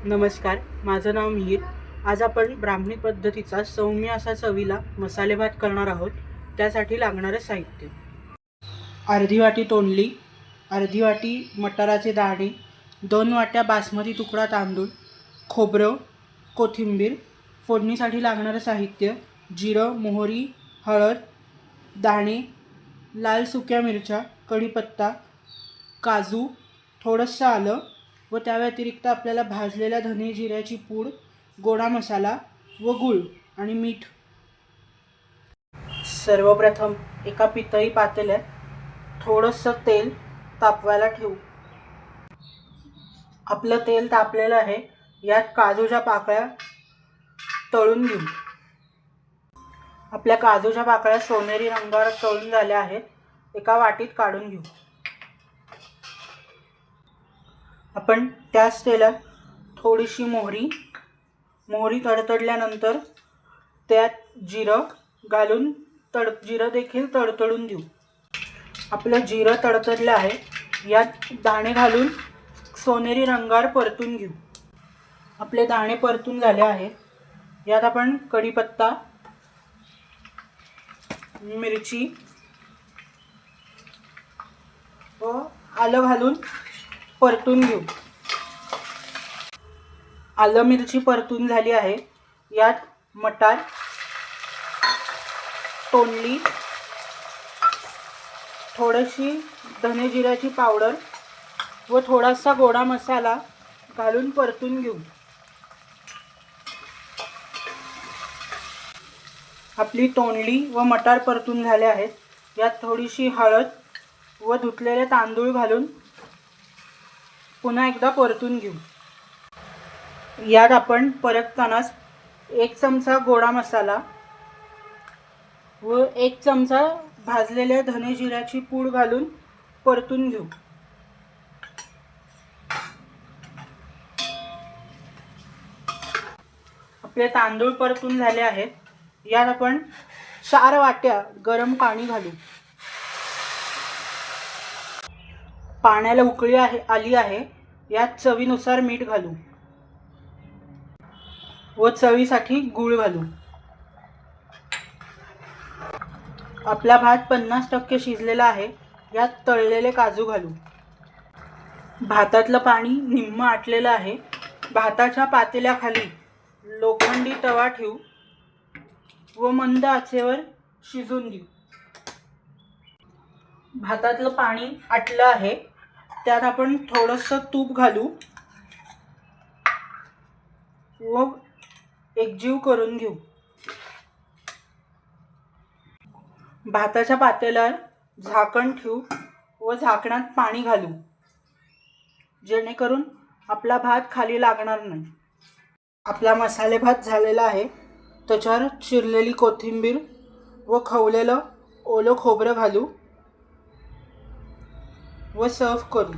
नमस्कार, माझं नाव मिहीर. आज आपण ब्राह्मणी पद्धतीचा सौम्य असा चवीला मसाले भात करणार आहोत. त्यासाठी लागणारं साहित्य: अर्धी वाटी तोंडली, अर्धी वाटी मटाराचे दाणे, 2 वाट्या बासमती तुकडा तांदूळ, खोबरं, कोथिंबीर. फोडणीसाठी लागणारं साहित्य: जिरं, मोहरी, हळद, दाणे, लाल सुक्या मिरच्या, कढीपत्ता, काजू, थोडंसं आलं व त्या व्यतिरिक्त आपल्याला भाजलेल्या धने जिऱ्याची पूड, गोडा मसाला व गूळ आणि मीठ. सर्वप्रथम एका पितळी पातेल्यात थोडंसं तेल तापवायला ठेवू. आपलं तेल तापलेलं आहे. यात काजूच्या पाकळ्या तळून घेऊ. आपल्या काजूच्या पाकळ्या सोनेरी रंगावर तळून झाल्या आहेत. एका वाटीत काढून घेऊ. आपण त्याच तेलात थोडीशी मोहरी तडतडल्यानंतर त्यात जिरं घालून जिरं देखील तडतडून घेऊ. आपलं जिरं तडतडलं आहे. यात दाणे घालून सोनेरी रंगावर परतून घेऊ. आपले दाणे परतून झाले आहेत. यात आपण कढीपत्ता, मिरची व आलं घालून परतून घेऊ. आलं मिरची परतून झाली आहे. यात मटार, तोंडली, थोडीशी धने जिऱ्याची पावडर व थोडासा गोडा मसाला घालून परतून घेऊ. आपली तोंडली व मटार परतून झाले आहेत. यात थोडीशी हळद व धुतलेले तांदूळ घालून पुन्हा एकदा परतून घेऊ. यात आपण परततानाच 1 चमचा गोडा मसाला व 1 चमचा भाजलेल्या धने जिऱ्याची पूड घालून परतून घेऊ. आपले तांदूळ परतून झाले आहेत. यात आपण 4 वाट्या गरम पाणी घालू. पाण्याला उकळी आली आहे. यात चवीनुसार मीठ घालू व चवीसाठी गूळ घालू. आपला भात 50% शिजलेला आहे. यात तळलेले काजू घालू. भातातलं पाणी निम्म आटलेलं आहे. भाताच्या पातेल्याखाली लोखंडी तवा ठेवू व मंद आचेवर शिजून देऊ. भातातलं पाणी आटलं आहे. त्यात आपण थोडंसं तूप घालू व एकजीव करून घेऊ. भाताच्या पातेल्यावर झाकण ठेवू व झाकणात पाणी घालू, जेणेकरून आपला भात खाली लागणार नाही. आपला मसाले भात झालेला आहे. त्याच्यावर चिरलेली कोथिंबीर व खवलेलं ओलं खोबरं घालू व सर्व करू.